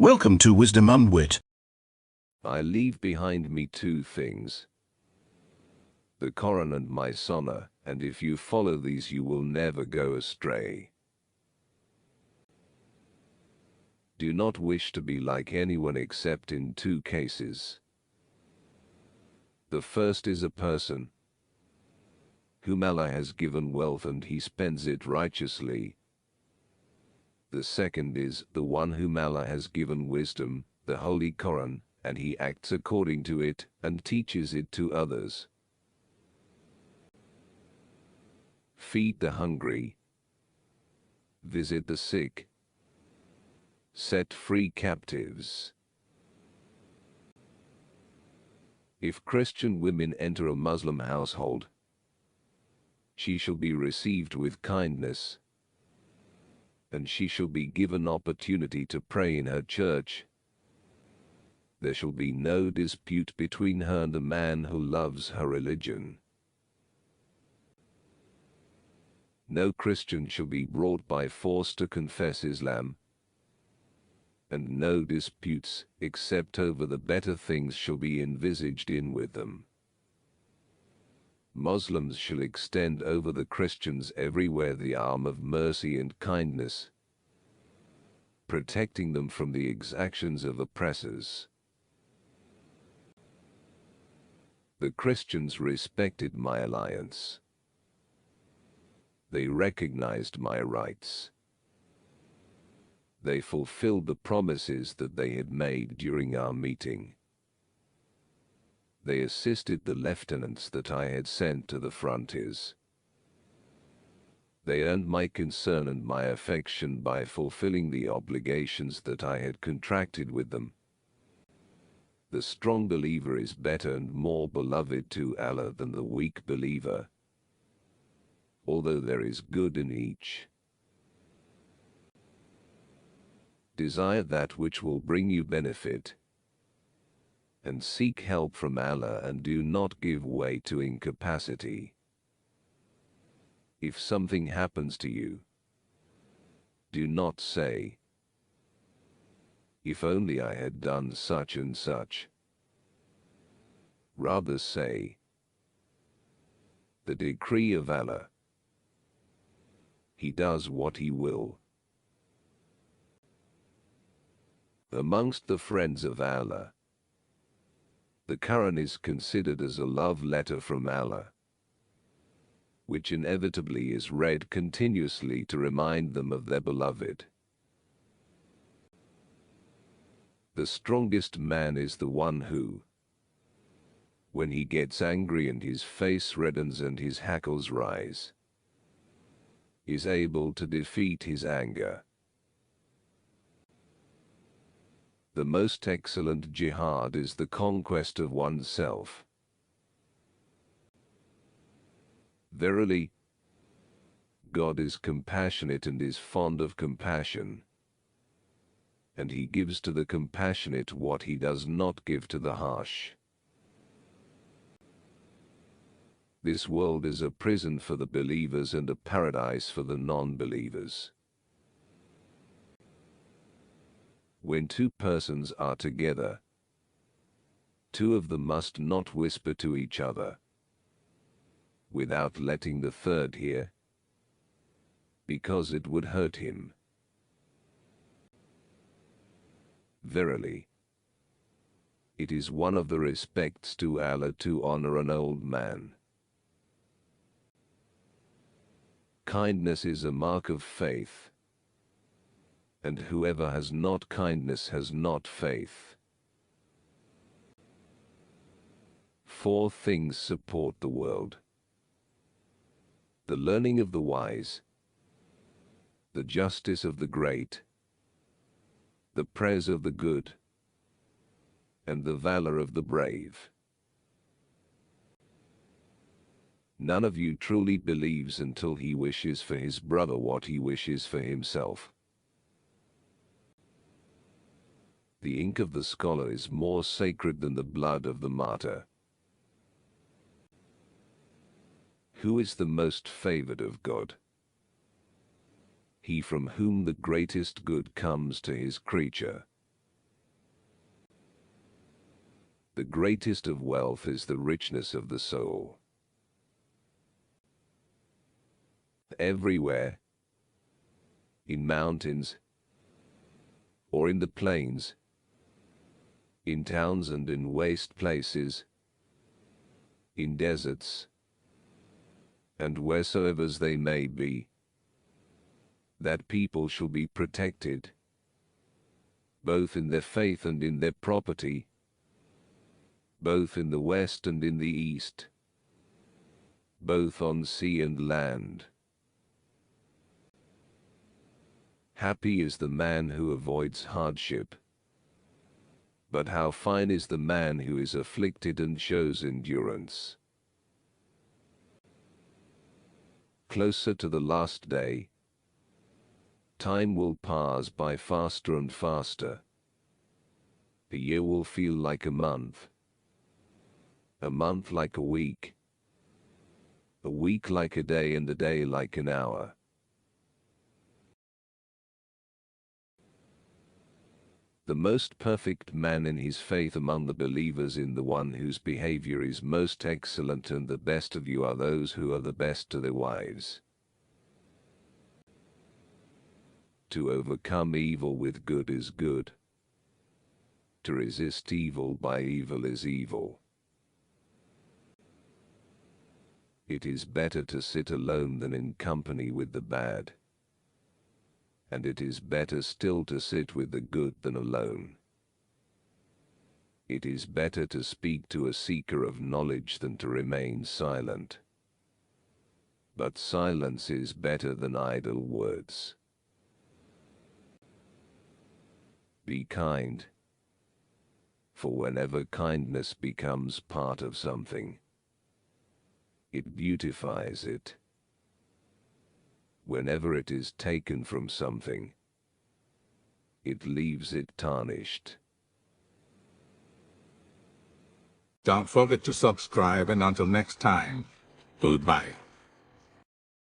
Welcome to Wisdom and Wit. I leave behind me two things: the Quran and my Sunnah, and if you follow these you will never go astray. Do not wish to be like anyone except in two cases. The first is a person whom Allah has given wealth and he spends it righteously. The second is the one whom Allah has given wisdom, the Holy Quran, and he acts according to it and teaches it to others. Feed the hungry. Visit the sick. Set free captives. If Christian women enter a Muslim household, she shall be received with kindness, and she shall be given opportunity to pray in her church. There shall be no dispute between her and the man who loves her religion. No Christian shall be brought by force to confess Islam, and no disputes, except over the better things, shall be envisaged in with them. Muslims shall extend over the Christians everywhere the arm of mercy and kindness, protecting them from the exactions of oppressors. The Christians respected my alliance. They recognized my rights. They fulfilled the promises that they had made during our meeting. They assisted the lieutenants that I had sent to the frontiers. They earned my concern and my affection by fulfilling the obligations that I had contracted with them. The strong believer is better and more beloved to Allah than the weak believer, although there is good in each. Desire that which will bring you benefit, and seek help from Allah, and do not give way to incapacity. If something happens to you, do not say, "If only I had done such and such." Rather say, "The decree of Allah. He does what He will." Amongst the friends of Allah, the Quran is considered as a love letter from Allah, which inevitably is read continuously to remind them of their beloved. The strongest man is the one who, when he gets angry and his face reddens and his hackles rise, is able to defeat his anger. The most excellent jihad is the conquest of oneself. Verily, God is compassionate and is fond of compassion, and He gives to the compassionate what He does not give to the harsh. This world is a prison for the believers and a paradise for the non-believers. When two persons are together, two of them must not whisper to each other, without letting the third hear, because it would hurt him. Verily, it is one of the respects to Allah to honor an old man. Kindness is a mark of faith, and whoever has not kindness has not faith. Four things support the world: the learning of the wise, the justice of the great, the prayers of the good, and the valor of the brave. None of you truly believes until he wishes for his brother what he wishes for himself. The ink of the scholar is more sacred than the blood of the martyr. Who is the most favored of God? He from whom the greatest good comes to his creature. The greatest of wealth is the richness of the soul. Everywhere, in mountains, or in the plains, in towns and in waste places, in deserts, and wheresoever they may be, that people shall be protected, both in their faith and in their property, both in the west and in the east, both on sea and land. Happy is the man who avoids hardship, but how fine is the man who is afflicted and shows endurance. Closer to the last day, time will pass by faster and faster. A year will feel like a month like a week like a day, and a day like an hour. The most perfect man in his faith among the believers is the one whose behavior is most excellent, and the best of you are those who are the best to their wives. To overcome evil with good is good. To resist evil by evil is evil. It is better to sit alone than in company with the bad. And it is better still to sit with the good than alone. It is better to speak to a seeker of knowledge than to remain silent. But silence is better than idle words. Be kind, for whenever kindness becomes part of something, it beautifies it. Whenever it is taken from something, it leaves it tarnished. Don't forget to subscribe, and until next time, goodbye.